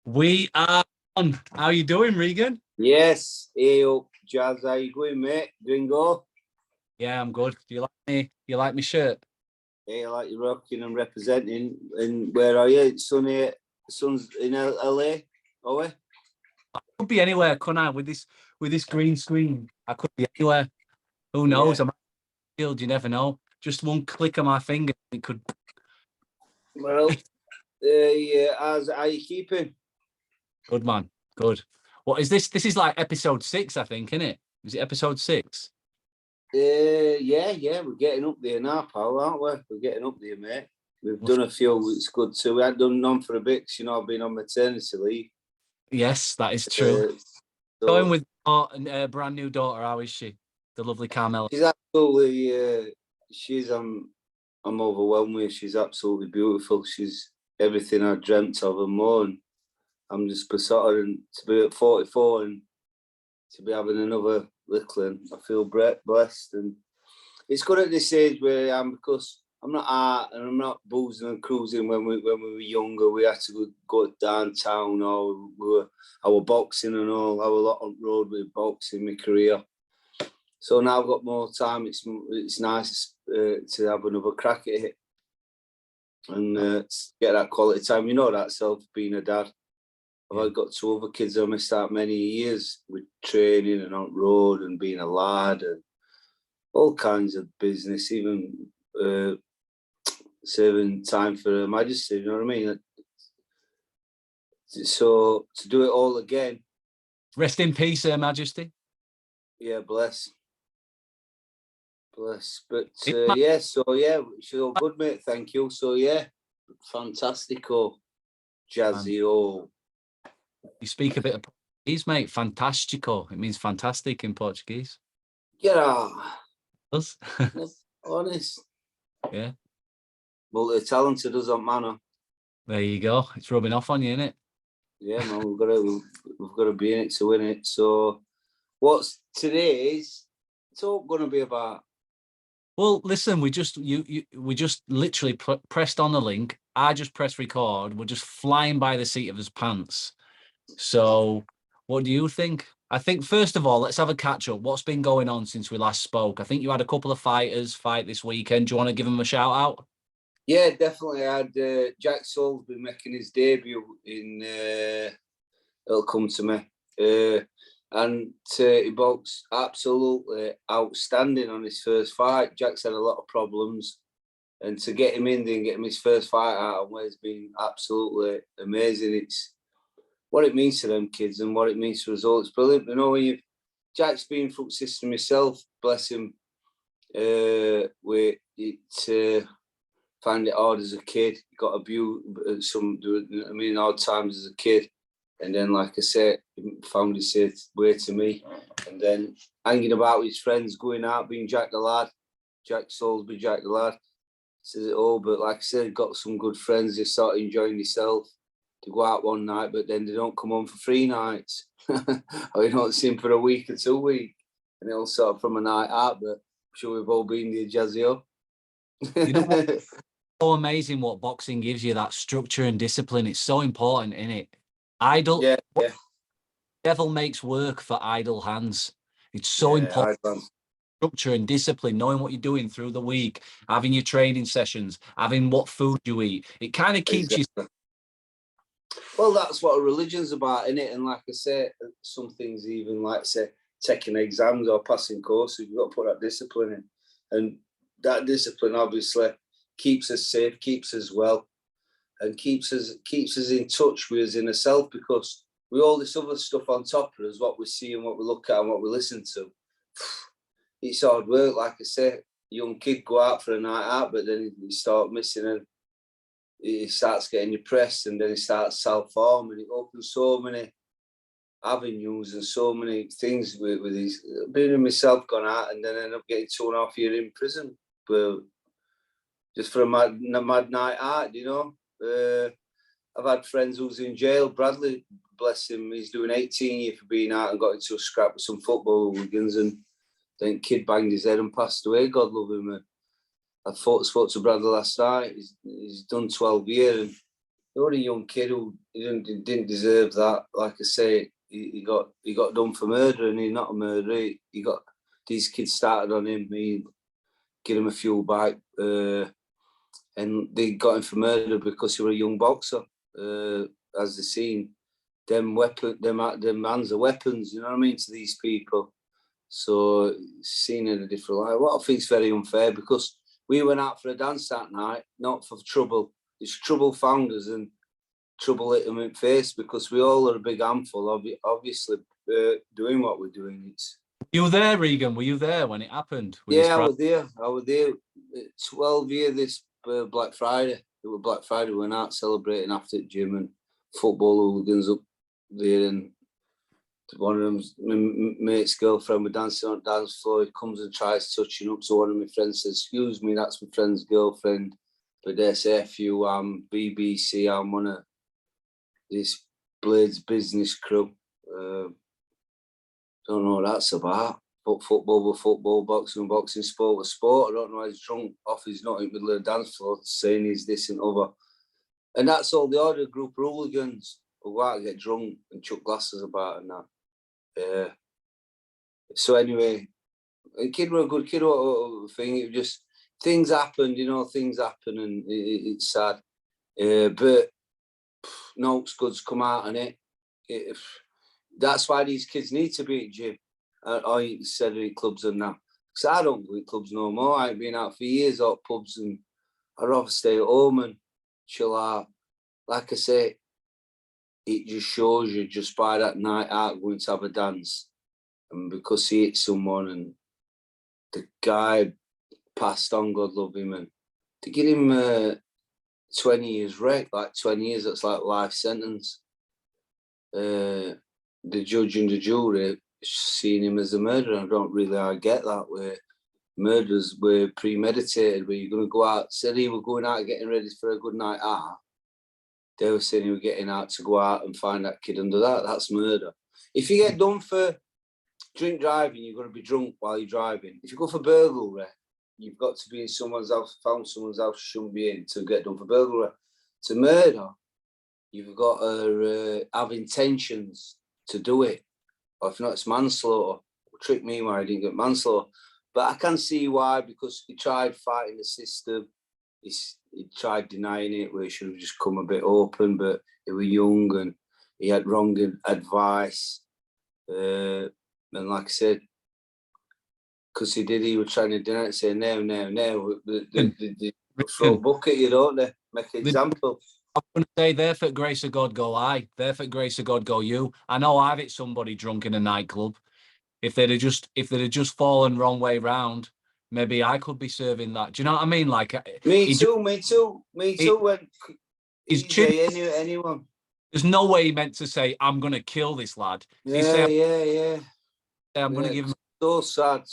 We are on. How are you doing, Reagan? Yes. Hey up, Jazz. How you going, mate? Gringo? Yeah, I'm good. Do you like me? You like my shirt? Hey, I like you rocking and representing. And where are you? It's sunny. Sun's in LA, are we? I could be anywhere, couldn't I? With this green screen, I could be anywhere. Who knows? Yeah. I'm field. You never know. Just one click of my finger, it could. Well, yeah. How you keeping? Good man. Good. What is this? This is like episode 6, I think, isn't it? Is it episode 6? Yeah. We're getting up there now, pal, aren't we? We're getting up there, mate. We've done a few. It's good too. We hadn't done none for a bit, 'cause, I've been on maternity leave. Yes, that is true. So Going with a brand new daughter. How is she? The lovely Carmela. she's absolutely. She's I'm overwhelmed with her. She's absolutely beautiful. She's everything I dreamt of and more. And I'm just besotted, and to be at 44 and to be having another little, and I feel blessed. And it's good at this age where I am, because I'm not out and I'm not boozing and cruising. When we were younger, we had to go downtown, or I were boxing and all. I was a lot on the road with boxing, my career. So now I've got more time. It's nice to have another crack at it and get that quality time. You know that self, being a dad. I've got 2 other kids I missed out many years with training and on road and being a lad and all kinds of business, even serving time for Her Majesty, you know what I mean? So to do it all again. Rest in peace, Her Majesty. Yeah, bless. But yeah, so yeah, she's all good, mate. Thank you. So yeah, fantastico, jazzy. Oh, you speak a bit of Portuguese, mate. Fantastico. It means fantastic in Portuguese. Yeah, Does? honest. Yeah. Well, they're talented as a manner. There you go. It's rubbing off on you, isn't it? Yeah, man. We've got to be in it to win it. So, what's today's talk going to be about? Well, listen, we just literally pressed on the link. I just pressed record. We're just flying by the seat of his pants. So, what do you think? I think first of all, let's have a catch up. What's been going on since we last spoke? I think you had a couple of fighters fight this weekend. Do you want to give them a shout out? Yeah, definitely. I had Jack Soulsby making his debut in. It'll come to me. And he boxed absolutely outstanding on his first fight. Jack's had a lot of problems, and to get him in there and get him his first fight out of where has been absolutely amazing. It's what it means to them kids and what it means to us all. It's brilliant. You know, when Jack's been through the system himself, bless him, with it, find it hard as a kid. He got abused hard times as a kid. And then, like I said, found his way to me. And then hanging about with his friends, going out, being Jack the Lad, Jack Soulsby, Jack the Lad. Says it all. But like I said, got some good friends. They started enjoying themselves to go out one night, but then they don't come on for 3 nights. Or you don't see them for a week or 2 weeks. And they all start from a night out. But I'm sure we've all been there, Jazzy. You know what? It's so amazing what boxing gives you, that structure and discipline. It's so important, isn't it? Yeah. Devil makes work for idle hands. It's so important. Structure and discipline, knowing what you're doing through the week, having your training sessions, having what food you eat. It kind of keeps you. Well, that's what a religion's about, isn't it? And like I say, some things even like say taking exams or passing courses, you've got to put that discipline in. And that discipline obviously keeps us safe, keeps us well, and keeps us in touch with us in ourselves, because with all this other stuff on top of us, what we see and what we look at and what we listen to, it's hard work. Like I say, young kid go out for a night out, but then you start missing and he starts getting depressed, and then he starts self-harm, and it opens so many avenues and so many things with these. Being myself gone out and then end up getting 2.5 years in prison, but just for a mad night out, you know. I've had friends who's in jail. Bradley, bless him, he's doing 18 years for being out and got into a scrap with some football hooligans, and then kid banged his head and passed away. God love him. I spoke to Bradley last night. He's done 12 years, and You're a young kid who didn't deserve that. Like I say, he got done for murder, and he's not a murderer. He got these kids started on him. He give him a fuel bike, and they got him for murder because he was a young boxer. As they seen, them hands are weapons. You know what I mean, to these people. So seen in a different light. What I think is very unfair, because we went out for a dance that night, not for trouble. It's trouble found us, and trouble hit them in the face, because we all are a big handful. Obviously, doing what we're doing. You were there, Regan? Were you there when it happened? Yeah, I was there. 12 years this Black Friday. It was Black Friday. We went out celebrating after the gym, and football hooligans up there, and one of them's my mate's girlfriend. We're dancing on the dance floor. He comes and tries touching up. So one of my friends says, "Excuse me, that's my friend's girlfriend." But they say, "F you, I'm BBC. I'm one of this Blades business crew." Don't know what that's about. But football with football, boxing sport with sport. I don't know. He's drunk off his nut in the middle of the dance floor, saying he's this and other. And that's all. The other group of hooligans who go out and get drunk and chuck glasses about and that. So anyway, the kid was a good kid. Thing. It just things happened, things happen, and it's sad. But no good's come out on it. That's why these kids need to be at gym. I said at clubs and that. Because I don't go to clubs no more. I ain't been out for years at pubs, and I'd rather stay at home and chill out. Like I say, it just shows you just by that night out going to have a dance, and because he hit someone and the guy passed on, God love him, and to get him 20 years wreck, like 20 years, that's like life sentence. The judge and the jury seeing him as a murderer. I don't really get that, where murders were premeditated, where you're going to go out. Said he was going out getting ready for a good night out. They were saying he was getting out to go out and find that kid under that. That's murder. If you get done for drink driving, you're going to be drunk while you're driving. If you go for burglary, you've got to be in someone's house, found someone's house you shouldn't be in to get done for burglary. To murder, you've got to have intentions to do it. Or if not, it's manslaughter. Trick me why I didn't get manslaughter. But I can see why, because he tried fighting the system. He tried denying it, where he should have just come a bit open, but he was young and he had wrong advice. And like I said, because he was trying to deny it, say, no. They throw a book at you, don't they? Make an example. I'm going to say, there for grace of God go I. There for grace of God go you. I know I've hit somebody drunk in a nightclub. If they'd have just fallen wrong way round, maybe I could be serving that. Do you know what I mean? Like me too. When anyone. There's no way he meant to say, "I'm going to kill this lad." Yeah. I'm going to give him. So sad.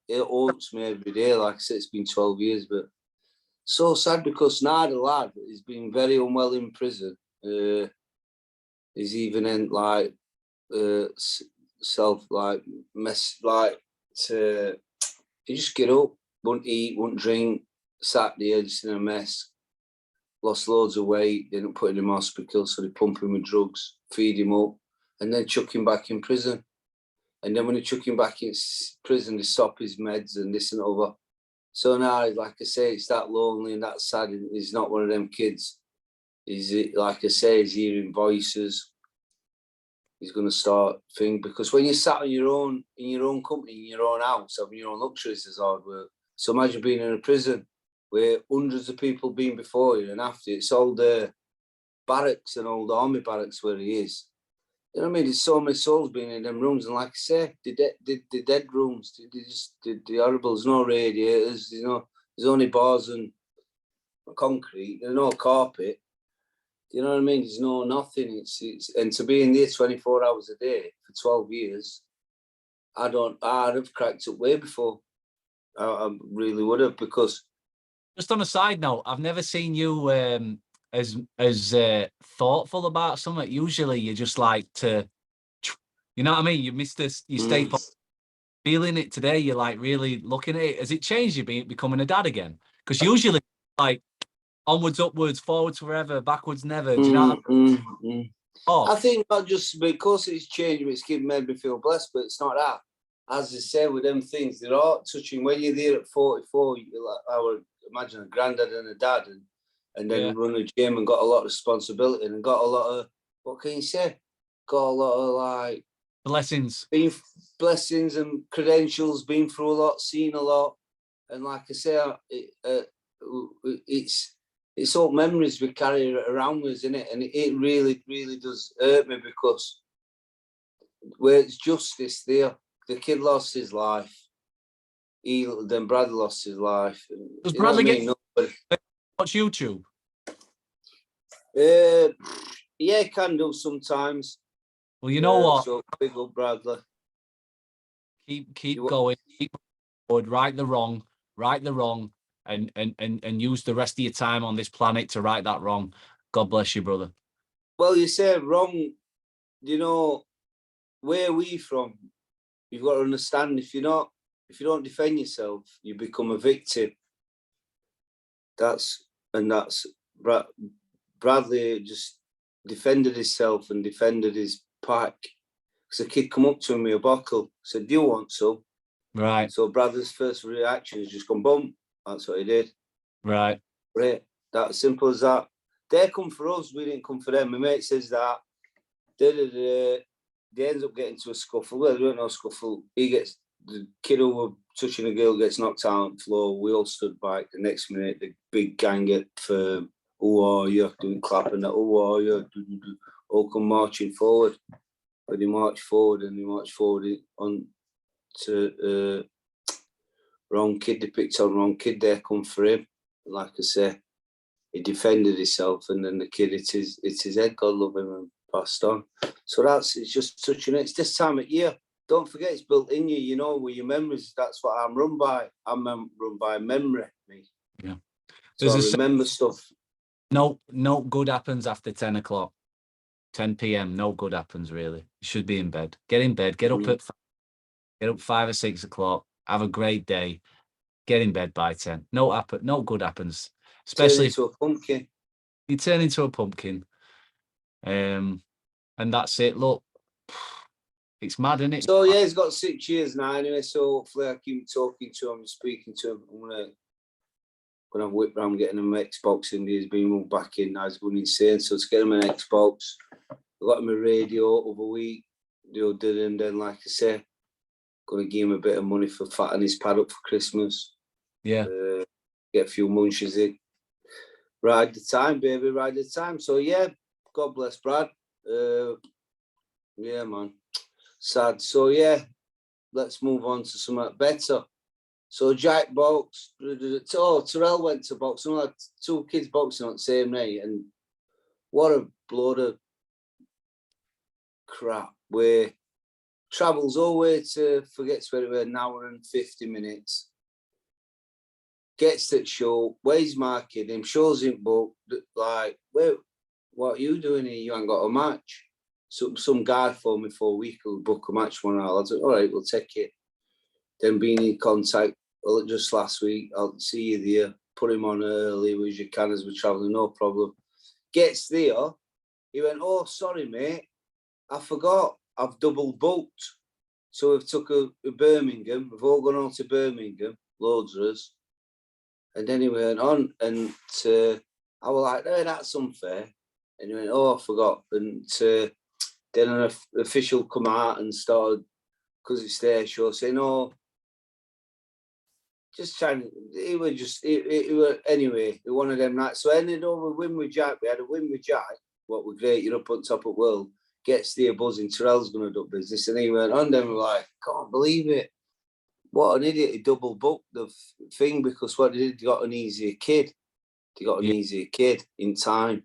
It haunts me every day. Like I said, it's been 12 years, but so sad, because now the lad has been very unwell in prison. He's even in like self like mess like to he just get up, won't eat, won't drink, sat there just in a mess, lost loads of weight, didn't put him in hospital, so they pump him with drugs, feed him up, and then chuck him back in prison. And then when they chuck him back in prison, they stop his meds and this and over. So now, like I say, it's that lonely and that sad. He's not one of them kids. He's, like I say, he's hearing voices. He's going to start thing, because when you're sat in your own company, in your own house, having your own luxuries is hard work. So imagine being in a prison where hundreds of people been before you and after you. It's old barracks and old army barracks where he is. You know what I mean? There's so many souls being in them rooms, and like I say, the dead rooms, the horrible. There's no radiators. There's only bars and concrete. There's no carpet. You know what I mean? There's no nothing. It's and to be in there 24 hours a day for 12 years, I'd have cracked up way before. I really would have, because. Just on a side note, I've never seen you as thoughtful about something. Usually you just like to, you know what I mean? You stay feeling it today. You're like really looking at it. Has it changed you becoming a dad again? Because usually like Onwards, upwards, forwards forever, backwards never. Do you know what I mean? Oh, I think not just because it's changing, it's made me feel blessed, but it's not that. As I say, with them things, they're all touching. When you're there at 44, you're like, I would imagine a granddad and a dad, and then run a gym and got a lot of responsibility and got a lot of, what can you say? Got a lot of like blessings. Blessings and credentials, been through a lot, seen a lot. And like I say, it's all memories we carry around with us, isn't it? And it really, really does hurt me because where it's justice there. The kid lost his life. Then Brad lost his life. Does Bradley get watch YouTube? Yeah, can do sometimes. Well, you know what? So big up Bradley. Keep going. Keep forward. Right the wrong, and use the rest of your time on this planet to right that wrong. God bless you, brother. Well, you say wrong. You know where are we from? You've got to understand if you don't defend yourself, you become a victim. That's Bradley just defended himself and defended his pack. Because a kid come up to him with a bottle, said, "Do you want some?" Right. So Bradley's first reaction is just gone, boom. That's what he did. Right. Right. That's simple as that. They come for us, we didn't come for them. My mate says that. They ends up getting to a scuffle. Well, there ain't no scuffle. The kid who were touching a girl gets knocked out on the floor. We all stood back. The next minute, the big gang get firm. Who are you? Doing clapping that. Who are you? All come marching forward. But they march forward on to wrong kid. They picked on wrong kid. They come for him. Like I say, he defended himself, and then the kid hit his head. God love him, and passed on. So it's just touching it. It's this time of year. Don't forget, it's built in you. You know, with your memories. That's what I'm run by. I'm run by memory. Me. Yeah. So I remember stuff. No good happens after 10 o'clock. 10 p.m. No good happens really. You should be in bed. Get in bed. Get up at 5 or 6 o'clock. Have a great day. Get in bed by 10. No good happens. Especially turn into a pumpkin. You turn into a pumpkin. And that's it. Look, it's mad, isn't it? So yeah, he's got 6 years now anyway. So hopefully I keep talking to him, speaking to him. When I'm whipped around getting him an Xbox, and he's been moved back in. Now he's going insane. So to get him an Xbox, I got him a radio over a week. And then like I say, gonna give him a bit of money for fattening his pad up for Christmas. Yeah. Get a few munchies in. Ride the time, baby, ride the time. So yeah, God bless Brad. Yeah, man. Sad. So yeah, let's move on to something better. So Jack boxed. Terrell went to boxing. Like 2 kids boxing on the same night, and what a load of crap. Where travels all the way to forgets where it was, an hour and 50 minutes. Gets to the show, where's marking him, shows him book, like, wait, what are you doing here? You ain't got a match. So some guy phoned me for a week who'll book a match one hour. I was like, all right, we'll take it. Then being in contact, well, just last week, I'll see you there. Put him on early as you can as we're travelling, no problem. Gets there, he went, oh, sorry, mate, I forgot, I've double booked. So we've took a Birmingham, we've all gone on to Birmingham, loads of us. And then he went on, and I was like, no, that's unfair. And he went, oh, I forgot. And then an official come out and started, because it's their show, saying, oh, just trying, it was anyway, one of them nights. So I ended up with win with Jack. We had a win with Jack, what was great, you're up on top of the world, gets there buzzing, Terrell's going to do business. And he went on, then we're like, can't believe it. What an idiot, he double booked the thing, because what he got an easier kid. He got an easier kid in time.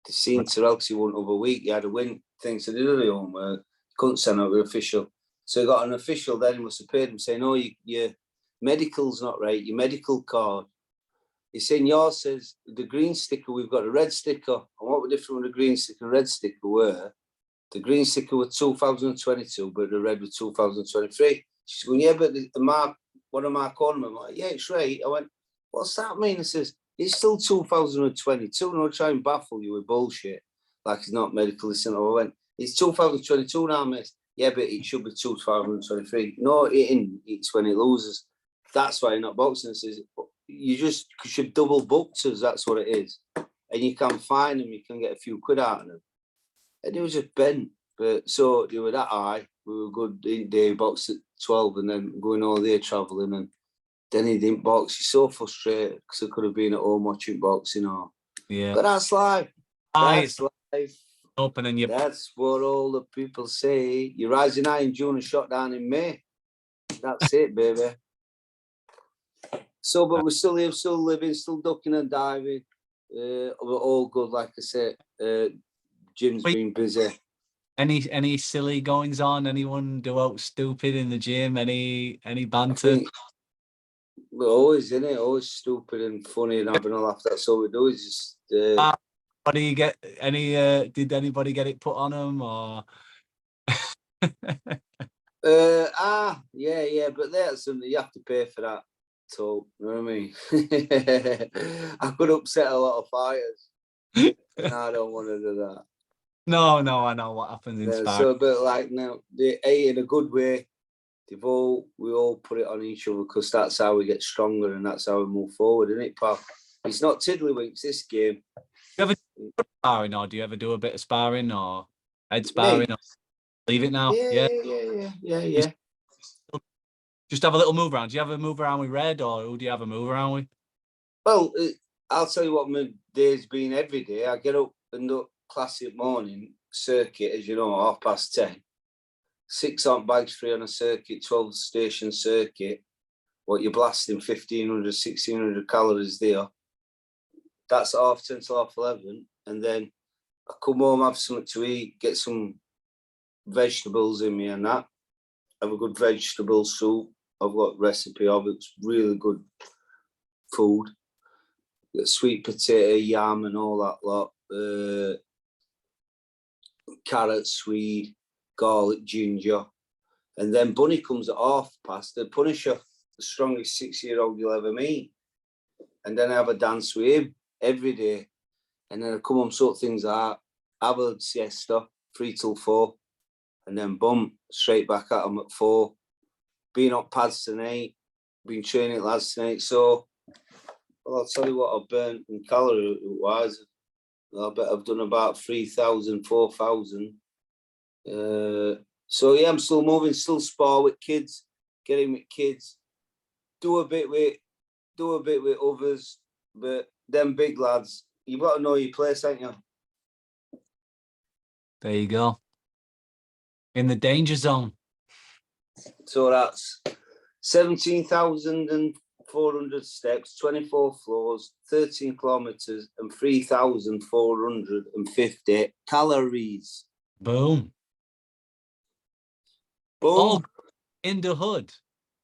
They seen Terrell, because he won over a week, he had a win thing, so they did their own work. Couldn't send out an official. So he got an official, then he must have paid him saying, oh, your medical's not right, your medical card. He's saying yours says the green sticker, we've got a red sticker. And what were different with the green sticker and red sticker were? The green sticker was 2022, but the red was 2023. She's going, yeah, but the mark, what am I calling them? I'm like, yeah, it's right. I went, what's that mean? He says, It's still 2022. And I'll try and baffle you with bullshit. Like it's not medically simple. I went, it's 2022 now, mate. Yeah, but it should be 2023. No, it ain't. It's when it loses. That's why you're not boxing. You just, because you've double booked us, that's what it is. And you can find them, you can get a few quid out of them. And it was just bent. But so they were that high. We were good in day, boxed at 12 and then going all day travelling. And then he didn't box. He's so frustrated because I could have been at home watching boxing or. Yeah. But that's life. That's life. Opening your. That's what all the people say. You're rising high in June and shot down in May. That's it, baby. So, but we're still here, still living, still ducking and diving. We're all good, like I said. Jim's been busy. Any silly goings on? Anyone do out stupid in the gym? Any banter? We're always in it, always stupid and funny and having a laugh. That's all we do. Is just. What do you get? Any? Did anybody get it put on them or? Yeah, but that's something you have to pay for that. So you know what I mean. I could upset a lot of fighters, and I don't want to do that. No, I know what happens in sparring. So, but like now, they ate in a good way. We all put it on each other because that's how we get stronger and that's how we move forward, isn't it, pal? It's not tiddlywinks, this game. Do you ever do sparring, or do you ever do a bit of sparring or head sparring? Or leave it now. Yeah. Just have a little move around. Do you have a move around with Red, or who do you have a move around with? Well, I'll tell you what my day's been every day. I get up and do classic morning circuit, as you know, 10:30. 6 on bags free on a circuit, 12 station circuit. What you're blasting 1,500, 1,600 calories there. That's 10:30 till 11:30. And then I come home, have something to eat, get some vegetables in me and that. Have a good vegetable soup. I've got recipe of it. It's really good food. Got sweet potato, yam and all that lot. Carrot, swede, garlic, ginger. And then Bunny comes at past the Punisher, the strongest 6-year-old you'll ever meet. And then I have a dance with him every day. And then I come home, sort things out, have a siesta, 3 till 4. And then boom, straight back at him at 4. Been on pads tonight, been training lads tonight. So, well, I'll tell you what I've burnt in calorie-wise. I bet I've done about 3,000, 4,000. So yeah, I'm still moving, still spar with kids, getting with kids, do a bit with others, but them big lads, you've got to know your place, ain't you? There you go. In the danger zone. So that's 17,400 steps, 24 floors, 13 kilometers, and 3,450 calories. Boom. Boom. In the hood.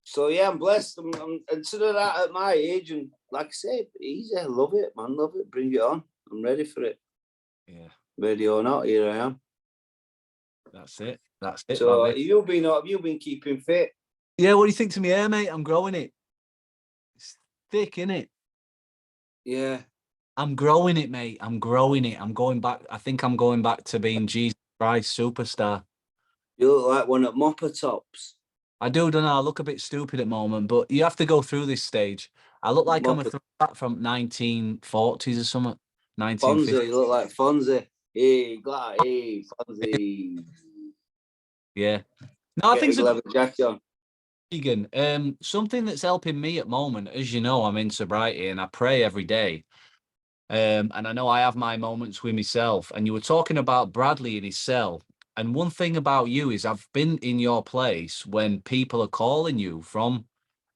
So yeah, I'm blessed. I'm consider that at my age, and like I say, easy. I love it, man. Love it. Bring it on. I'm ready for it. Yeah. Ready or not, here I am. That's it. That's it. So have you been keeping fit? Yeah. What do you think to me hair, mate? I'm growing it. It's thick, innit? Yeah. I'm growing it, mate. I'm growing it. I'm going back. I think I'm going back to being Jesus Christ superstar. You look like one at Mopper Tops. I do, don't know. I look a bit stupid at the moment, but you have to go through this stage. I look like I'm a throwback from 1940s or something. 1950s. Fonzie, you look like Fonzie. Hey, Fonzie. Yeah. No, I think so. Jacket on. Reagan, something that's helping me at the moment, as you know, I'm in sobriety and I pray every day. And I know I have my moments with myself. And you were talking about Bradley in his cell. And one thing about you is I've been in your place when people are calling you from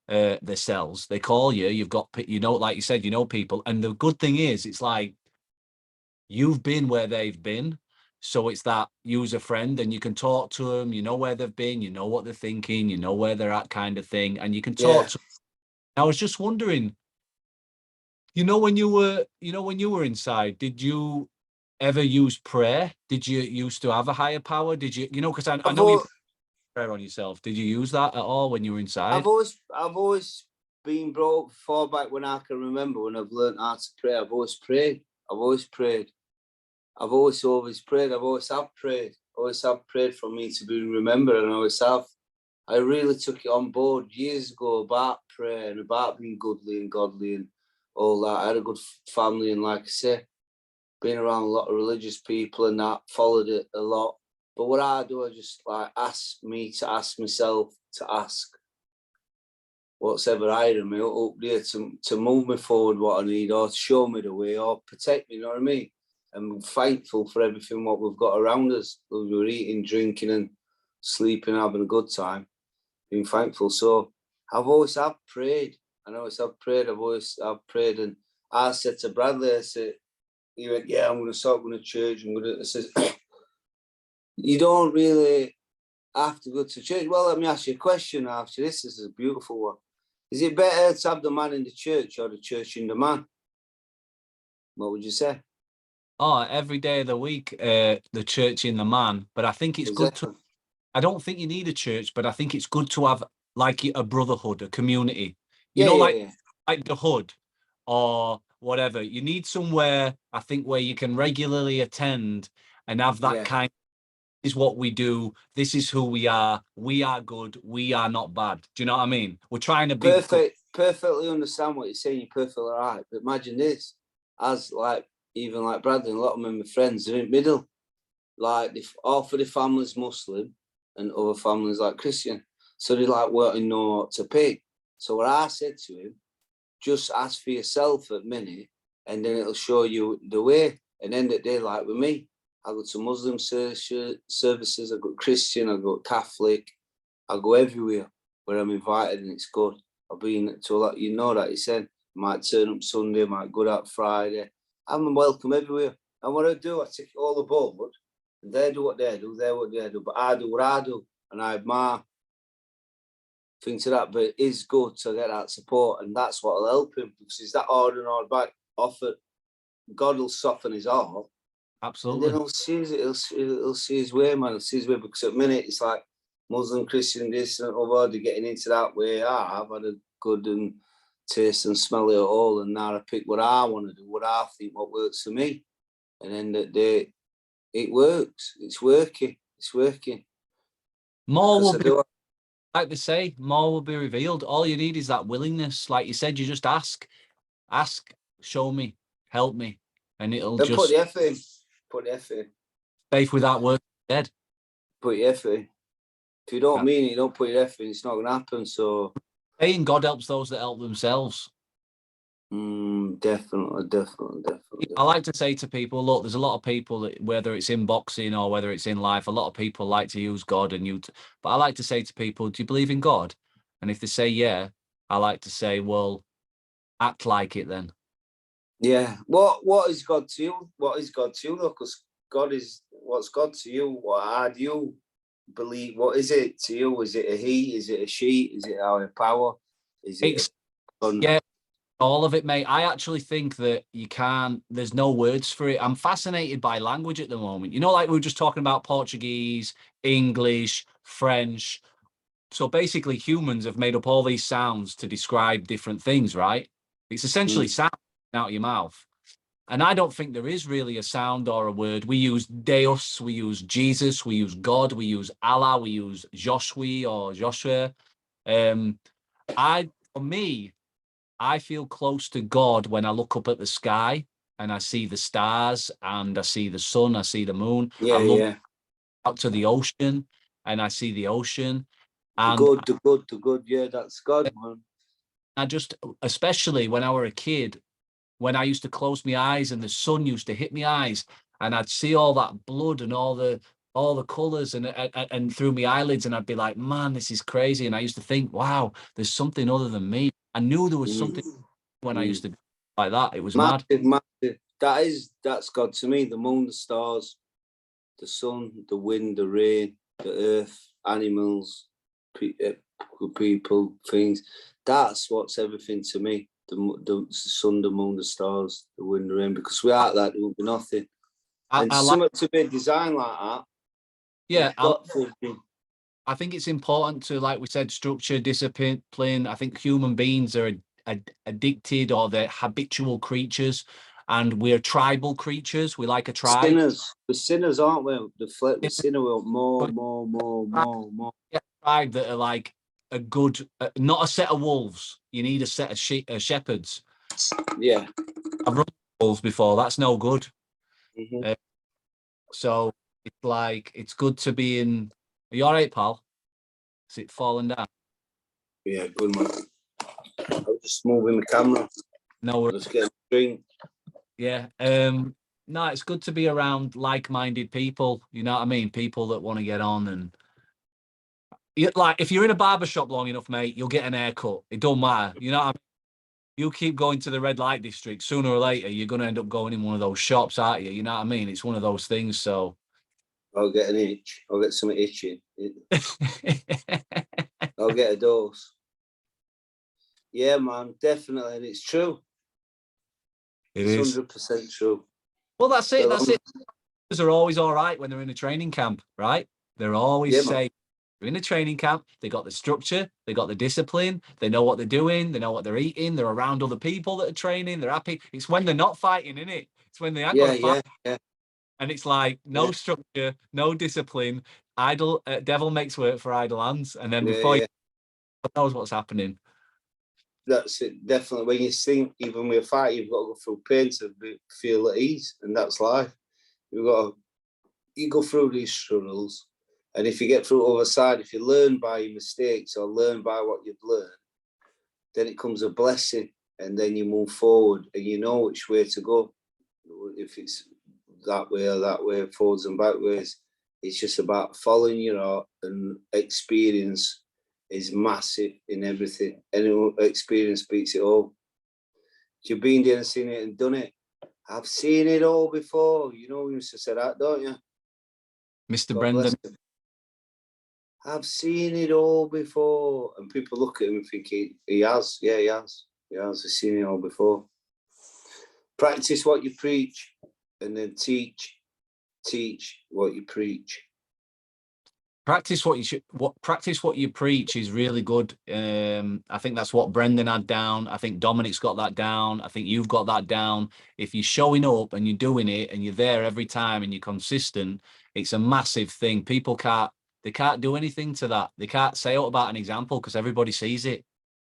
the cells. They call you, you've got, you know, like you said, you know people. And the good thing is, it's like you've been where they've been. So it's that you as a friend and you can talk to them, you know where they've been, you know what they're thinking, you know where they're at kind of thing. And you can talk to them. I was just wondering, when you were inside, did you ever use prayer? Did you used to have a higher power? Did you, because I know you put prayer on yourself. Did you use that at all when you were inside? I've always been brought up far back when I can remember, when I've learned how to pray. I've always prayed. I've always prayed. I've always prayed. I've always have prayed. Always have prayed for me to be remembered, and I always have. I really took it on board years ago about prayer and about being goodly and godly and all that. I had a good family, and like I say, been around a lot of religious people and that, followed it a lot. But what I do, I just like ask myself to ask what's ever hiding me up there to move me forward what I need, or to show me the way, or protect me, you know what I mean? I'm thankful for everything what we've got around us. We're eating, drinking and sleeping, having a good time. Being thankful. So I've always have prayed. I've prayed. And I said to Bradley, I said, he went, yeah, I'm going to start going to church. I said, you don't really have to go to church. Well, let me ask you a question after this. This is a beautiful one. Is it better to have the man in the church or the church in the man? What would you say? Oh, every day of the week, the church in the man. But I think it's good to, I don't think you need a church, but I think it's good to have like a brotherhood, a community. You know, like the hood or whatever. You need somewhere, I think, where you can regularly attend and have that kind. Is what we do. This is who we are. We are good. We are not bad. Do you know what I mean? We're trying to be perfectly understand what you're saying. You're perfectly right. But imagine this, as like even like Bradley, and a lot of my friends, they're in the middle. Like half of the family's Muslim and other families like Christian. So they like wanting to know what to pick. So what I said to him, just ask for yourself at minute, and then it'll show you the way. And then the day, like with me, I go to Muslim services, I go Christian, I go Catholic, I go everywhere where I'm invited, and it's good. I've been to a lot, you know that he said, might turn up Sunday, might go out Friday. I'm welcome everywhere. And what I do, I take it all aboard, and they do what they do, they what they do, but I do what I do, and I admire things to that. But it is good to get that support, and that's what will help him, because he's that hard and hard back offered. God will soften his heart. Absolutely. And then he'll see his way, man. He'll see his way, because at the minute it's like Muslim, Christian, this and other, they're getting into that way. I've had a good and taste and smell it all, and now I pick what I want to do, what I think, what works for me. And then that day, it works. It's working. It's working. More will be, like they say, more will be revealed. All you need is that willingness. Like you said, you just ask, show me, help me, and it'll just put the effort in. Put the effort in. Faith without work is dead. Put your effort in. If you don't mean it, you don't put your effort in, it's not going to happen. So, saying God helps those that help themselves. Definitely. I like to say to people, look, there's a lot of people that, whether it's in boxing or whether it's in life, a lot of people like to use God but I like to say to people, do you believe in God? And if they say yeah, I like to say, well, act like it then. Yeah. What is God to you? What is God to you? Because God is, what's God to you? How do you believe? What is it to you? Is it a he? Is it a she? Is it our power? Is it? Yeah, all of it, mate. I actually think that there's no words for it. I'm fascinated by language at the moment. You know, like we were just talking about Portuguese, English, French. So basically humans have made up all these sounds to describe different things, right? It's essentially sound out of your mouth. And I don't think there is really a sound or a word. We use Deus, we use Jesus, we use God, we use Allah, we use Joshua or Joshua. For me, I feel close to God when I look up at the sky and I see the stars and I see the sun, I see the moon. I look out to the ocean and I see the ocean. And the good. Yeah, that's God, man. I just, especially when I were a kid, when I used to close my eyes and the sun used to hit my eyes and I'd see all that blood and all the colors and through my eyelids, and I'd be like, man, this is crazy. And I used to think, wow, there's something other than me. I knew there was something when I used to be like that. It was massive. That's God to me. The moon, the stars, the sun, the wind, the rain, the earth, animals, people, things. That's what's everything to me. The sun, the moon, the stars, the wind, the rain. Because without that, there would be nothing. And something to be designed like that. Yeah, I think it's important to, like we said, structure, discipline. I think human beings are addicted, or they're habitual creatures, and we're tribal creatures. We like a tribe. Sinners. We're sinners, aren't we? The sinner will But more. yeah, tribe that are like a good, not a set of wolves. You need a set of shepherds. Yeah. I've run wolves before. That's no good. Mhm. So it's like, it's good to be in. Are you all right, pal? Is it falling down? Yeah, good man. I was just moving the camera. No, we're, Let's get a drink. yeah. No, it's good to be around like-minded people. You know what I mean? People that want to get on, and like, if you're in a barber shop long enough, mate, you'll get an haircut. It don't matter. You know what I mean? You keep going to the red light district, sooner or later, you're going to end up going in one of those shops, aren't you? You know what I mean? It's one of those things. So I'll get an itch. I'll get something itching. I'll get a dose. Yeah, man, definitely. And it's true. It It's is. 100% true. Well, that's it. So, That's it. Are always all right when they're in a training camp, right? They're always Yeah, man. safe. They're in a training camp. They got the structure. They got the discipline. They know what they're doing. They know what they're eating. They're around other people that are training. They're happy. It's when they're not fighting, isn't it? It's when they ain't got to fight. Yeah. And it's like no structure, no discipline. Idle devil makes work for idle hands. And then before you knows what's happening. That's it. Definitely. When you think, even with a fight, you've got to go through pain to feel at ease, and that's life. You go through these struggles, and if you get through the other side, if you learn by your mistakes or learn by what you've learned, then it comes a blessing, and then you move forward, and you know which way to go. If it's that way, forwards and backwards, it's just about following your heart, and experience is massive in everything. Any experience beats it all. You've been there and seen it and done it. I've seen it all before. You know, you used to say that, don't you? Mr. God Brendan. bless him. I've seen it all before. And people look at him and think he has. Yeah, he has. He has. I've seen it all before. Practice what you preach, and then teach what you preach. Practice what you preach is really good. I think that's what Brendan had down. I think Dominic's got that down. I think you've got that down. If you're showing up and you're doing it and you're there every time and you're consistent, it's a massive thing. People can't do anything to that. They can't say out about an example because everybody sees it.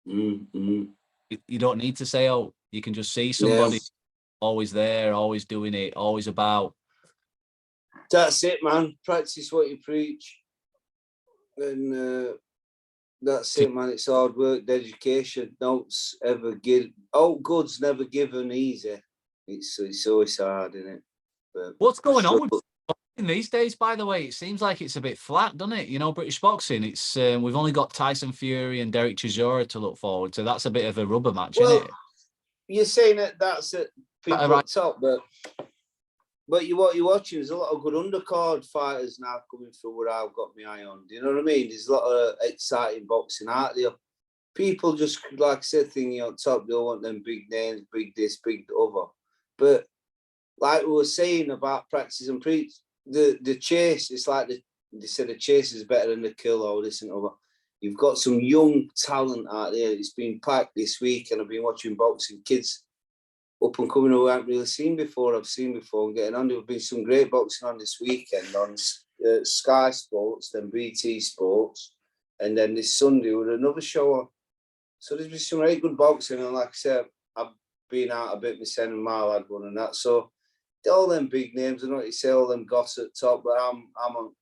Mm-hmm. You don't need to say out. You can just see somebody always there, always doing it, always about. That's it, man. Practice what you preach. And that's it, man. It's hard work, dedication. Don't ever give. Good's never given easy. It's always hard, isn't it? But what's going on with boxing these days? By the way, it seems like it's a bit flat, doesn't it? You know, British boxing. It's we've only got Tyson Fury and Derek Chisora to look forward to. That's a bit of a rubber match, isn't it? You're saying that's it. People Right. at top, but what you're watching, there's a lot of good undercard fighters now coming through where I've got my eye on. Do you know what I mean? There's a lot of exciting boxing out there. People just, like I said, thinking on top, they want them big names, big this, big the other. But like we were saying about practice and preach, the chase, it's like they said the chase is better than the kill or this and other. You've got some young talent out there. It's been packed this week, and I've been watching boxing kids up and coming who I haven't really seen before. I've seen before and getting on. There'll be some great boxing on this weekend on Sky Sports, then BT Sports, and then this Sunday with another show on. So there's been some very good boxing, and like I said, I've been out a bit myself and Mal had one and that. So all them big names, I know what you say, all them goss at top, but I'm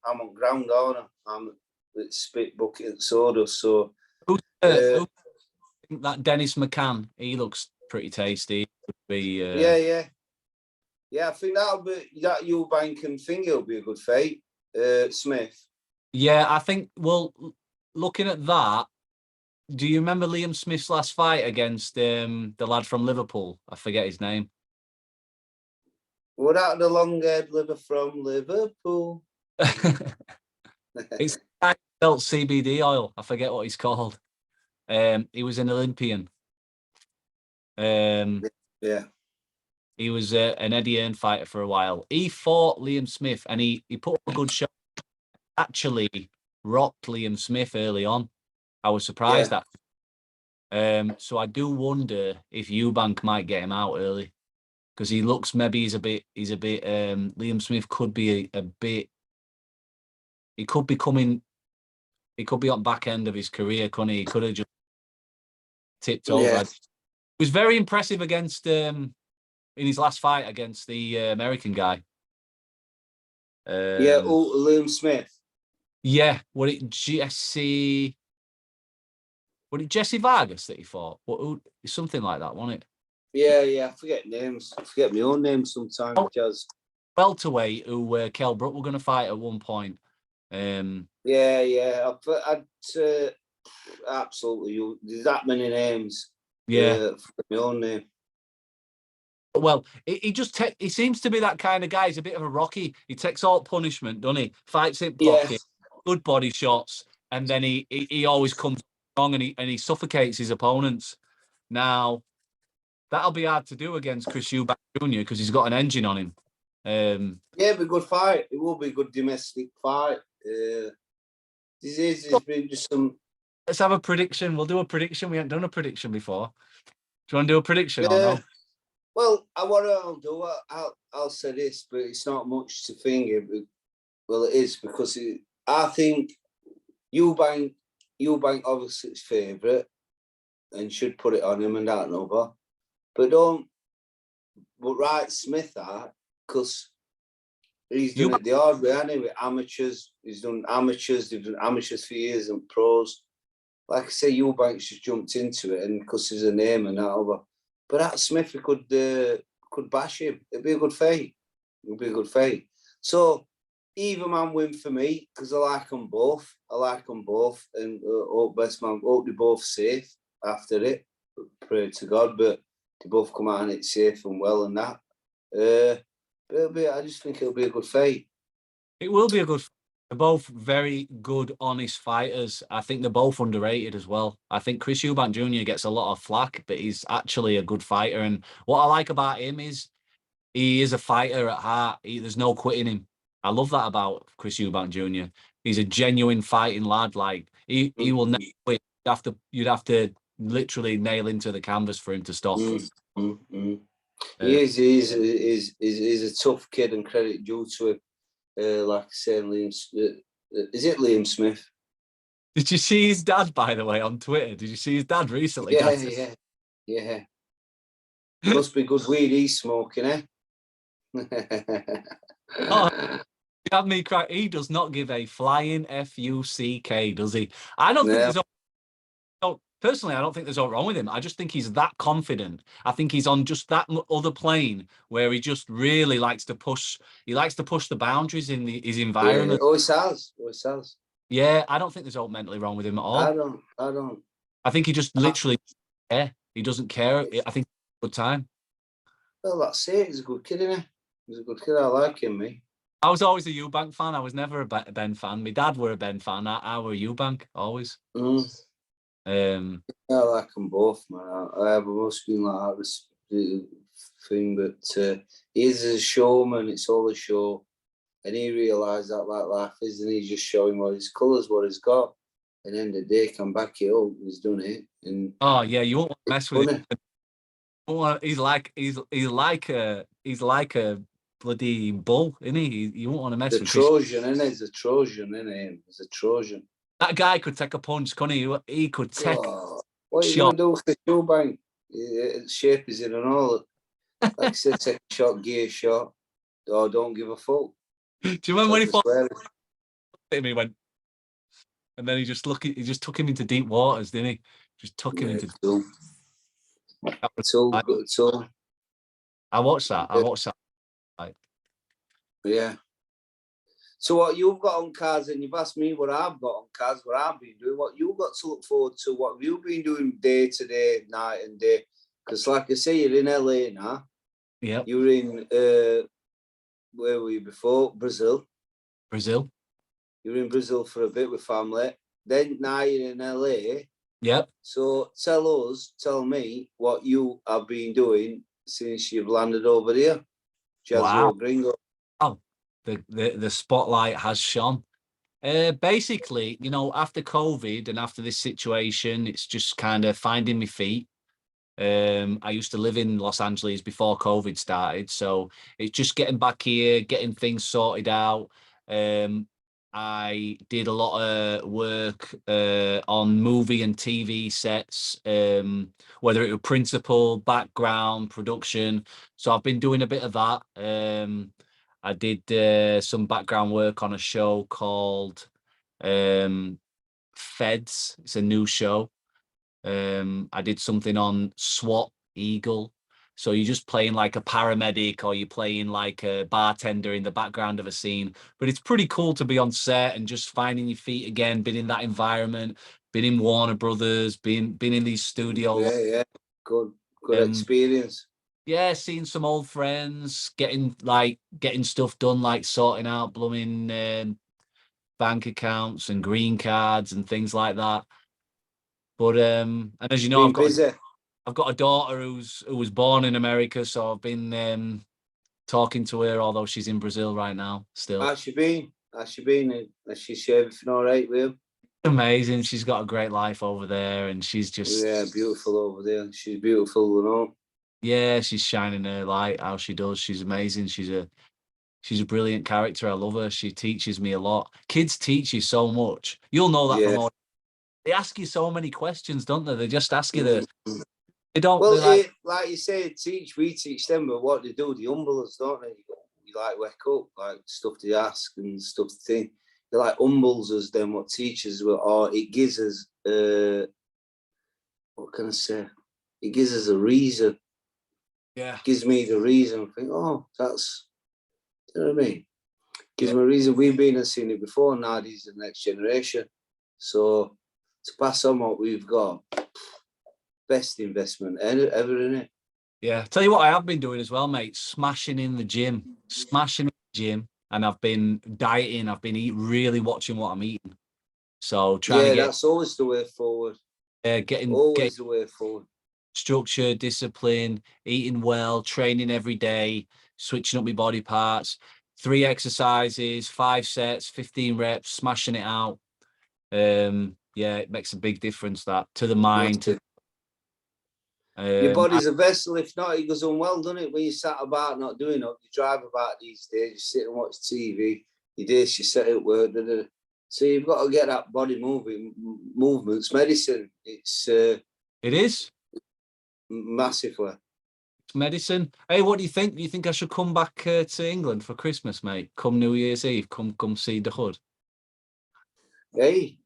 on ground, aren't I? I'm at spit bucket and soda. So that Dennis McCann, he looks pretty tasty. Be yeah. I think that'll be that Eubank and thing. It'll be a good fight. Smith. Yeah, I think. Well, looking at that, do you remember Liam Smith's last fight against the lad from Liverpool? I forget his name. Without the long-haired liver from Liverpool. It's felt CBD oil. I forget what he's called. He was an Olympian. Yeah. He was an Eddie Earn fighter for a while. He fought Liam Smith and he put up a good show. Actually, rocked Liam Smith early on. I was surprised at. So I do wonder if Eubank might get him out early, because he looks, maybe he's a bit. Liam Smith could be a bit. He could be coming. He could be on back end of his career, couldn't he? He could have just tipped over. Yeah. It was very impressive against in his last fight against the American guy. Yeah, Liam Smith. Yeah, what it Jesse? Was it Jesse Vargas that he fought? Something like that, wasn't it? Yeah. I forget names. I forget my own name sometimes. Because welterweight who Kell Brook were going to fight at one point. Yeah. I'd absolutely. There's that many names. Yeah. For my own name. Well, he seems to be that kind of guy. He's a bit of a Rocky. He takes all punishment, doesn't he? Fights in pocket, good body shots, and then he always comes strong and he suffocates his opponents. Now, that'll be hard to do against Chris Eubank Jr. because he's got an engine on him. Yeah, it'll be a good fight. It will be a good domestic fight. There's been just some. Let's have a prediction. We'll do a prediction. We haven't done a prediction before. Do you want to do a prediction or no? Well, what I'll do, I'll say this, but it's not much to think. Well, it is, because I think Eubank obviously is favourite and should put it on him and that number. But write Smith out, because he's done it the hard way, hasn't he? With amateurs. He's done amateurs. They've done amateurs for years and pros. Like I say, Eubank's just jumped into it, and because he's a name and that over. But that Smith, we could bash him. It'd be a good fight. So either man win for me, because I like them both. And hope they're both safe after it. Pray to God, but they both come out on it safe and well and that. I just think it'll be a good fight. It will be a good fight. They're both very good, honest fighters. I think they're both underrated as well. I think Chris Eubank Jr. gets a lot of flack, but he's actually a good fighter. And what I like about him is he is a fighter at heart. There's no quitting him. I love that about Chris Eubank Jr. He's a genuine fighting lad. Like he will never quit. You'd have to literally nail into the canvas for him to stop. He's a tough kid, and credit due to him. Like I said, is it Liam Smith? Did you see his dad, by the way, on Twitter? Did you see his dad recently? Yeah. Must be good weed he's smoking, eh? Oh, you have me cry. He does not give a flying fuck, does he? I don't think there's. Personally, I don't think there's all wrong with him. I just think he's that confident. I think he's on just that other plane where he just really likes to push. He likes to push the boundaries in his environment. Yeah, it sounds. Yeah, I don't think there's all mentally wrong with him at all. I don't. I think he just literally he doesn't care. I think it's a good time. Well, that's it. He's a good kid, isn't he? He's a good kid. I like him, me. I was always a Eubank fan. I was never a Ben fan. My dad were a Ben fan. I were a Eubank always. I like them both, man. I have always been like this thing, but he's a showman. It's all a show, and he realised that like life is, and he's just showing what his colours, what he's got. And then the day come back it up, he's done it. And oh yeah, you won't mess with him. He's like a bloody bull, isn't he? You won't want to mess with him. He's a Trojan, isn't he? He's a Trojan. That guy could take a punch, couldn't he? He could take. What are you going to do with the Eubank? Shape is in and all. Like I said, take a shot, gear shot, or don't give a fuck. Do you remember when he fought him? He went, and then he just took him into deep waters, didn't he? Just took him into. I watched that. Yeah. So what you've got on cards, and you've asked me what I've got on cards, what I've been doing, what you've got to look forward to, what have you been doing day to day, night and day? Because like I say, you're in LA now. Yeah. You were in, where were you before? Brazil. You were in Brazil for a bit with family. Then now you're in LA. Yep. So tell me what you have been doing since you've landed over here. Wow. Gringo. Oh, the spotlight has shone. Basically, you know, after COVID and after this situation, it's just kind of finding my feet. I used to live in Los Angeles before COVID started, so it's just getting back here, getting things sorted out. Um, I did a lot of work on movie and TV sets, whether it was principal, background, production. So I've been doing a bit of that. I did some background work on a show called um, Feds. It's a new show. I did something on SWAT Eagle. So you're just playing like a paramedic or you're playing like a bartender in the background of a scene. But it's pretty cool to be on set and just finding your feet again, been in that environment, been in Warner Brothers, been in these studios. Yeah, good Um, experience. yeah, seeing some old friends, getting stuff done, like sorting out blooming bank accounts and green cards and things like that. But and as you know, Been busy. I've got a daughter who was born in America, so I've been talking to her, although she's in Brazil right now still. How's she been? Has she everything all right with him? Amazing. She's got a great life over there and she's just Yeah, beautiful over there. She's beautiful, you know. yeah, she's shining her light how she does. She's amazing. She's a brilliant character. I love her. She teaches me a lot. Kids teach you so much. You'll know that Yeah. from all they ask you so many questions, don't they? They just ask you Mm. they don't Well, they're like like you say, we teach them, but what they do, they humble us, don't they? You like wake up, like stuff to ask and stuff to think. They like humbles us, then what teaches, or it gives us, what can I say? It gives us a reason. yeah. Gives me the reason. I think, oh, that's, you know what I mean? Gives Yeah. me a reason. We've been and seen it before. Now these are the next generation. So to pass on what we've got, best investment ever in it. Yeah. Tell you what I have been doing as well, mate. Smashing in the gym. Smashing in the gym. And I've been dieting. I've been really watching what I'm eating. So trying to Yeah, that's always the way forward. getting Always the way forward. structure, discipline, eating well, training every day, switching up my body parts, 3 exercises, 5 sets, 15 reps, smashing it out. Yeah, it makes a big difference that to the mind. Your body's a vessel. If not, it goes unwell, doesn't it? When you sat about not doing it, you drive about these days, you sit and watch TV, you days you sit at work. So you've got to get that body moving. Movement's medicine. It's it is. massively. It's medicine. Hey, what do you think? Do you think I should come back to England for Christmas, mate? Come New Year's Eve, come see the hood. Hey,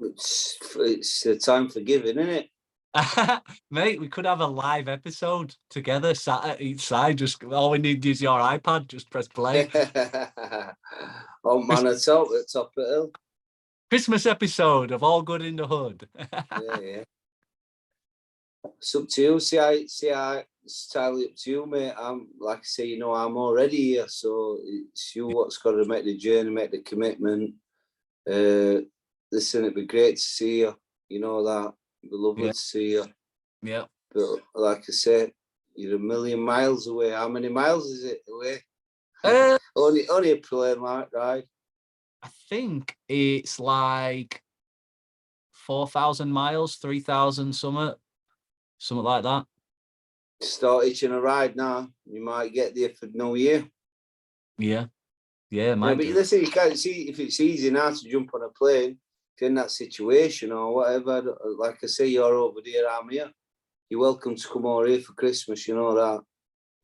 it's a time for giving, isn't it? Mate, we could have a live episode together, sat at each side. Just all we need is your iPad. Just press play. Oh man, it's up at top of the hill. Christmas episode of All Good in the Hood. Yeah. It's up to you. See, it's entirely up to you, mate. I'm like I say, you know, I'm already here, so it's you what's got to make the journey, make the commitment. Listen, it'd be great to see you. You know that. It'd be lovely to see you. Yeah. But like I said, you're a million miles away. How many miles is it away? Only a plane ride. I think it's like 4,000 miles, 3,000 something like that. Start itching a ride now. You might get there for New Year. Yeah, Yeah, might but do. listen, you can't see if it's easy now to jump on a plane. If you're in that situation or whatever, like I say, you're over there, I'm here. You're welcome to come over here for Christmas. You know that.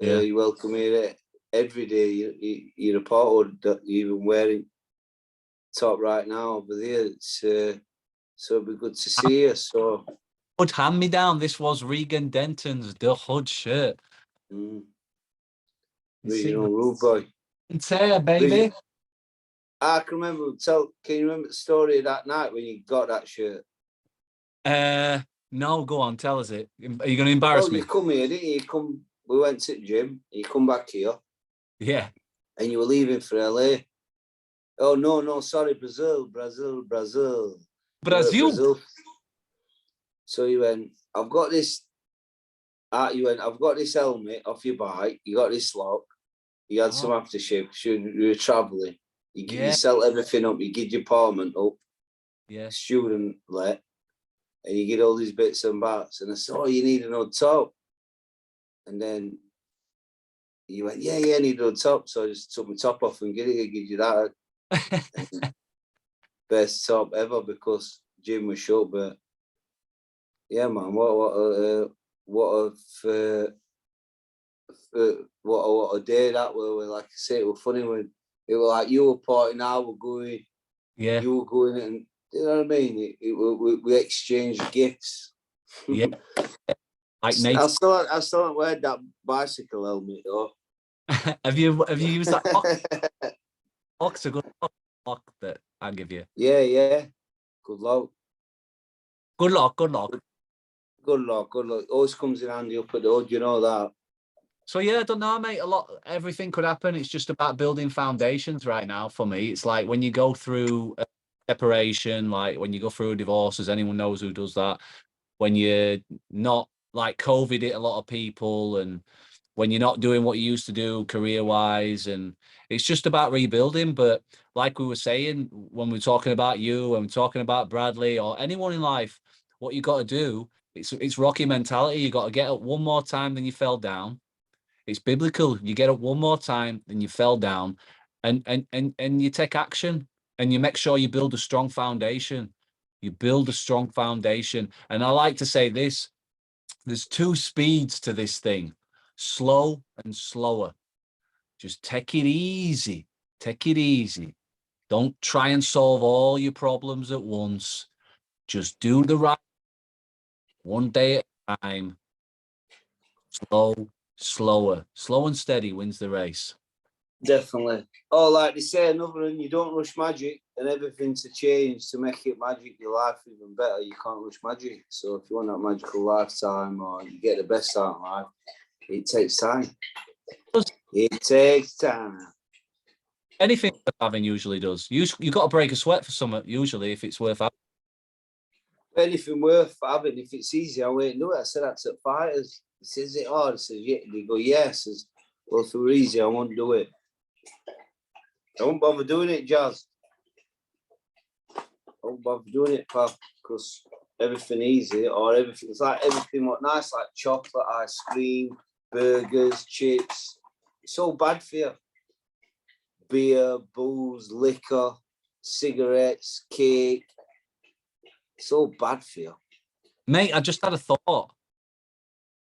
Yeah. You're welcome here every day. You're a part of that. You're even wearing top right now over there. It's so it'd be good to see you. So. Hood hand me down. This was Regan Denton's The Hood shirt. Regional rude boy. It's here, baby. I can remember. Can you remember the story of that night when you got that shirt? No, go on, tell us it. Are you going to embarrass me? You come here, didn't you? We went to the gym. You come back here. Yeah. And you were leaving for LA. Oh no, sorry, Brazil. Brazil. So you went, I've got this. I've got this helmet off your bike. You got this lock. You had some aftershave. You were traveling. You sell everything up, you give your apartment up, student let, and you get all these bits and bats. And I said, oh, you need another top. And then you went, yeah, I need another top. So I just took my top off and give you that. Best top ever, because gym was shut. But yeah, man, what a day that were. Like I say, it was funny when it was like you were partying, I were going, you were going, and you know what I mean. We exchanged gifts. Yeah, like I still haven't wear that bicycle helmet though. have you used that box? A good lock that I'll give you. Yeah. Good luck. Good luck. Good luck. Good luck. Always comes in handy up at the hood, you know that. So yeah, I don't know, mate. Everything could happen. It's just about building foundations right now for me. It's like when you go through a separation, like when you go through a divorce, as anyone knows who does that, when you're not, like COVID hit a lot of people, and when you're not doing what you used to do career-wise, and it's just about rebuilding. But like we were saying, when we're talking about you, and we're talking about Bradley or anyone in life, what you got to do, it's Rocky mentality. You got to get up one more time than you fell down. It's biblical. You get up one more time than you fell down, and you take action, and you make sure you build a strong foundation. You build a strong foundation. And I like to say this, there's two speeds to this thing, slow and slower. Just take it easy. Take it easy. Don't try and solve all your problems at once. Just do the right one day at a time. Slow and steady wins the race. Definitely. Oh, like they say, another one, you don't rush magic, and everything to change to make it magic, your life even better. You can't rush magic. So if you want that magical lifetime, or you get the best out of life, it takes time. It takes time. Anything worth having usually does. You've got to break a sweat for something, usually, if it's worth having. Anything worth having, if it's easy, I won't do it. I said that to fighters. He says, is it hard? I says, yeah. They go, yes. Yeah. Well, if it were easy, I won't do it. I won't bother doing it, Jazz. I won't bother doing it, pal, because everything easy, or everything's like everything what nice, like chocolate, ice cream, burgers, chips. It's all bad for you. Beer, booze, liquor, cigarettes, cake. It's all bad for you. Mate, I just had a thought.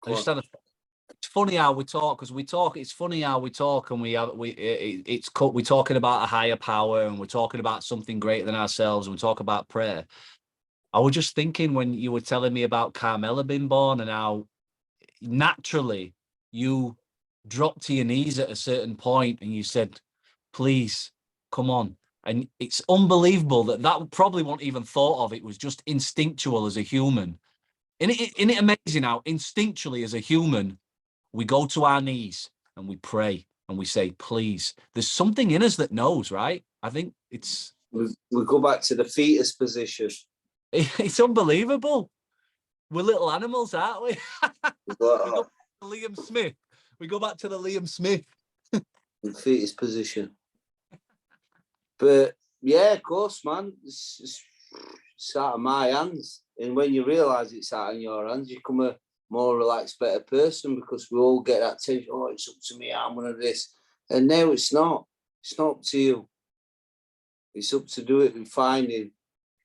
It's funny how we talk, because it's funny how we talk, and we're talking about a higher power, and we're talking about something greater than ourselves, and we talk about prayer. I was just thinking when you were telling me about Carmela being born, and how naturally you dropped to your knees at a certain point and you said, please, come on. And it's unbelievable that probably wasn't even thought of. It was just instinctual as a human. Isn't it amazing how instinctually as a human, we go to our knees and we pray and we say, please. There's something in us that knows, right? I think it's... We go back to the fetus position. It's unbelievable. We're little animals, aren't we? We go back to Liam Smith. We go back to the Liam Smith. Fetus position. But yeah, of course, man. It's out of my hands. And when you realise it's out of your hands, you become a more relaxed, better person, because we all get that tension. Oh, it's up to me. I'm one of this. And now it's not. It's not up to you. It's up to do it and finding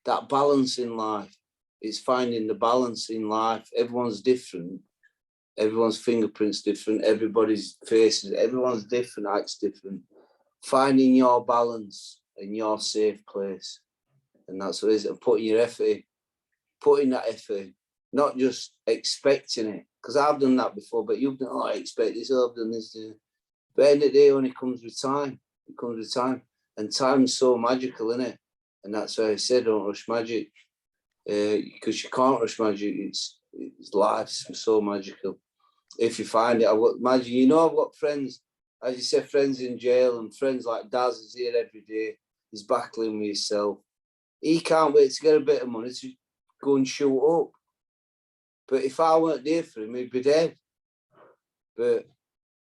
that balance in life. It's finding the balance in life. Everyone's different. Everyone's fingerprints different. Everybody's faces. Everyone's different. Acts different. Finding your balance in your safe place, and that's what it is. And putting your effort in, putting that effort in, not just expecting it. Because I've done that before. But you've done. Oh, I expect this. I've done this. But at the end of the day, it only comes with time. It comes with time, and time's so magical, isn't it? And that's why I said, don't rush magic. Because you can't rush magic. It's life's so magical. If you find it, imagine, I've got friends, as you said, friends in jail, and friends like Daz is here every day. He's battling with himself. He can't wait to get a bit of money to go and shoot up. But if I weren't there for him, he'd be dead. But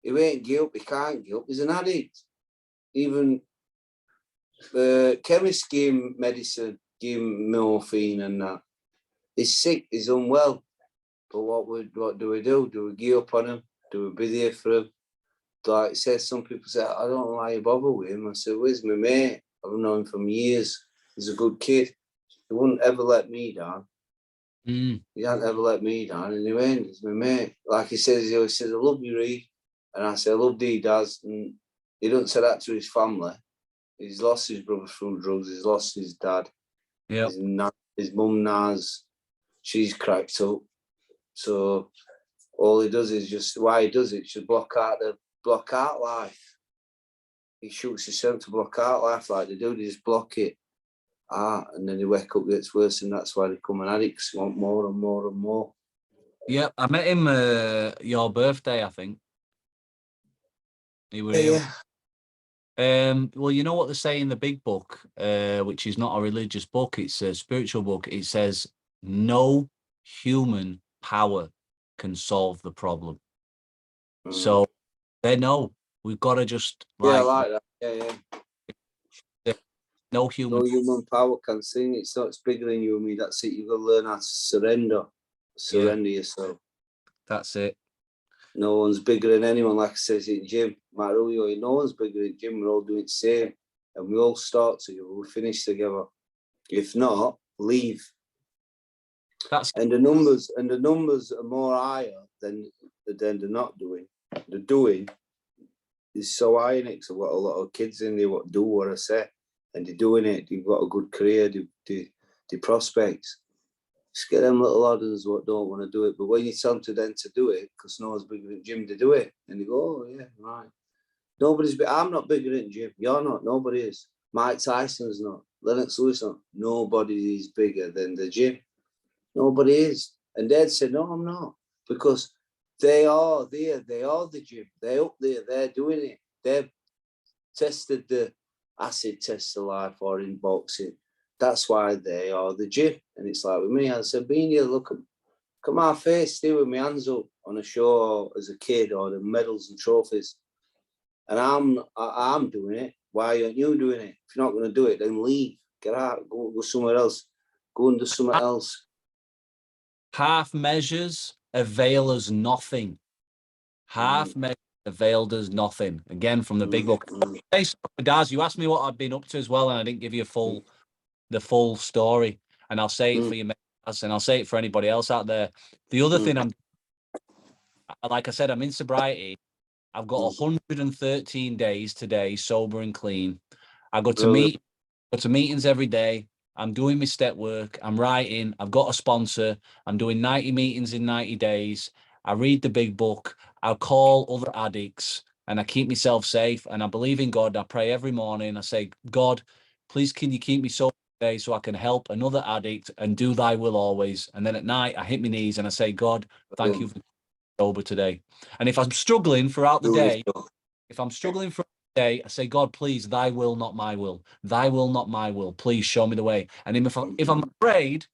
he ain't guilt. He can't guilt. He's an addict. Even chemist gave him medicine, gave him morphine and that. He's sick, he's unwell. But what do we do? Do we give up on him? Do we be there for him? Like I said, some people say, I don't know why you bother with him. I said, where's my mate? I've known him for years. He's a good kid. He wouldn't ever let me down. He hasn't ever let me down. And he went, he's my mate. Like he says, I love you, Reed. And I said, I love you, Daz. And he doesn't say that to his family. He's lost his brother through drugs. He's lost his dad. Yeah. His mum, Naz, she's cracked up. So all he does is just, why he does it, just block out life. He shoots himself to block out life like they do. They just block it. And then they wake up, gets worse, and that's why they become an addict, because they want more and more and more. Yeah, I met him your birthday, I think. He was here. Well, you know what they say in the big book, which is not a religious book, it's a spiritual book. It says, no human power can solve the problem. So they know we've got to just I like that. No human power can sing. It's bigger than you and me. That's it. You've got to learn how to surrender yourself. That's it. No one's bigger than anyone. Like I says in gym, matter who you are, no one's bigger than gym. We're all doing the same, and we all start together. We finish together. If not, leave. And the numbers are more higher than they're not doing. The doing is so high in it. So I've got a lot of kids in there what do what I say, and they're doing it. They've got a good career. They prospects. Just get them little others what don't want to do it. But when you tell them to do it, because no one's bigger than Jim to do it, and they go, oh yeah, right. I'm not bigger than Jim. You're not. Nobody is. Mike Tyson's not. Lennox Lewis not. Nobody is bigger than the Jim. Nobody is. And Dad said, no, I'm not. Because they are there. They are the Jim. They're up there. They're doing it. They've tested the acid test of life or in boxing. That's why they are the Jim. And it's like with me, I said, being here, look at my face, stay with my hands up on a show as a kid or the medals and trophies. And I'm doing it. Why aren't you doing it? If you're not going to do it, then leave. Get out. Go somewhere else. Go and do something else. Half measures avail us nothing. Half measures availed us nothing. Again, from the big book. Hey, Daz, you asked me what I'd been up to as well, and I didn't give you the full story. And I'll say it for you, and I'll say it for anybody else out there. The other thing like I said, I'm in sobriety. I've got 113 days today, sober and clean. I go to meetings every day. I'm doing my step work. I'm writing. I've got a sponsor. I'm doing 90 meetings in 90 days. I read the big book. I call other addicts and I keep myself safe. And I believe in God. I pray every morning. I say, God, please, can you keep me sober today so I can help another addict and do thy will always. And then at night, I hit my knees and I say, God, thank you for sober today. And if I'm struggling throughout the day, I say, God, please, thy will, not my will. Thy will, not my will. Please show me the way. And if I'm afraid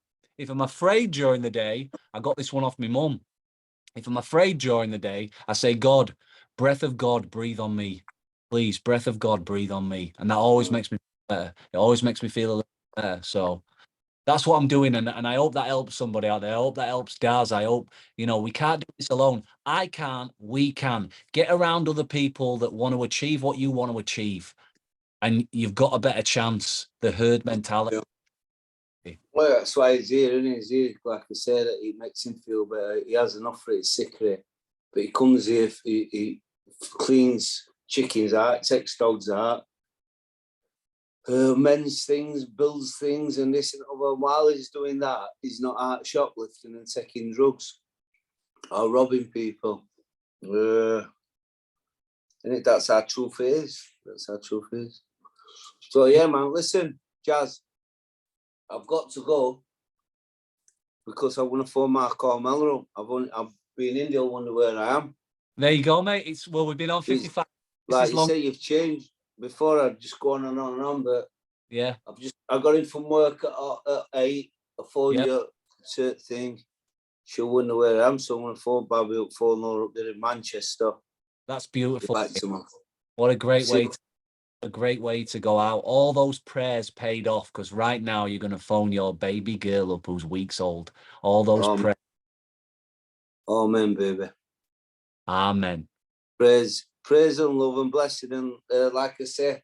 during the day, I got this one off my mum. If I'm afraid during the day, I say, God, breath of God, breathe on me. Please, breath of God, breathe on me. And that always makes me feel better. It always makes me feel a little better. So that's what I'm doing. And I hope that helps somebody out there. I hope that helps Daz. I hope, we can't do this alone. I can't, we can. Get around other people that want to achieve what you want to achieve. And you've got a better chance. The herd mentality. Well, that's why he's here, isn't he? He's here, like I said, it makes him feel better. He has enough for his secret. But he comes here, he cleans chickens out, takes dogs out, mends things, builds things, and this and other. While he's doing that, he's not out shoplifting and taking drugs or robbing people. And that's how truth is. That's how truth is. So yeah, man. Listen, Jazz, I've got to go because I want to phone Mark Carmelo up. I've been in India. I wonder where I am. There you go, mate. We've been on 55. Like you say, you've changed. Before I'd just go on and on and on, but yeah, I got in from work at 8. I phoned you thing. She wouldn't know where I am, so I'm going to phone Bobby up, phone her up there in Manchester. That's beautiful. Back to me. What a great way. a great way to go out. All those prayers paid off, because right now you're going to phone your baby girl up who's weeks old. All those prayers. Amen, baby. Amen. Praise and love and blessing. And like I say,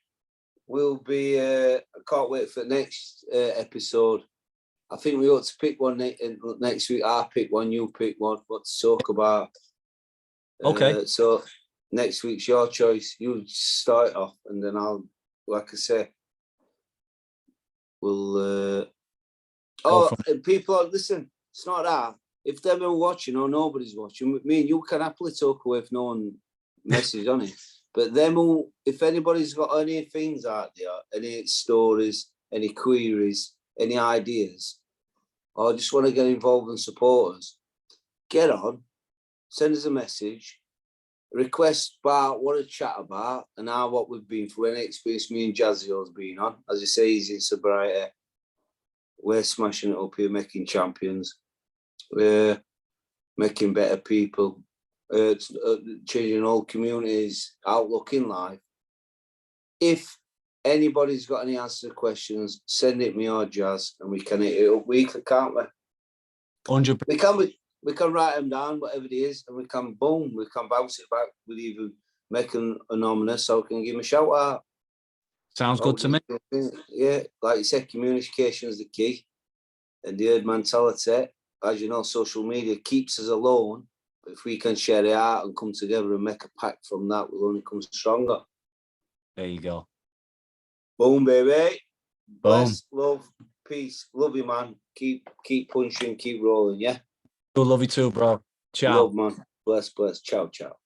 we'll be, I can't wait for the next episode. I think we ought to pick one next week. I pick one, you pick one, what to talk about. Okay. So next week's your choice. You start off, and then I'll, like I say, we'll. People, listen. It's not that. If they're watching or nobody's watching, me and you can happily talk away if no one messages on it. But them who, if anybody's got any things out there, any stories, any queries, any ideas, or just want to get involved and support us, get on, send us a message, request about what to chat about, and now what we've been through, any experience me and Jazzio's been on. As you say, he's in sobriety. We're smashing it up here, making champions. We're making better people, changing all communities' outlook in life. If anybody's got any answer to questions, send it me or Jazz, and we can hit it up weekly, can't we? 100%. We can write them down, whatever it is, and we can bounce it back. We'll even make them anonymous, so we can give them a shout out. Sounds good to me. Yeah, like you said, communication is the key, and the herd mentality. As you know, social media keeps us alone. But if we can share it out and come together and make a pact from that, we'll only come stronger. There you go. Boom, baby. Boom. Bless, love, peace. Love you, man. Keep punching, keep rolling, yeah? Love you too, bro. Ciao. Love, man. Bless. Ciao, ciao.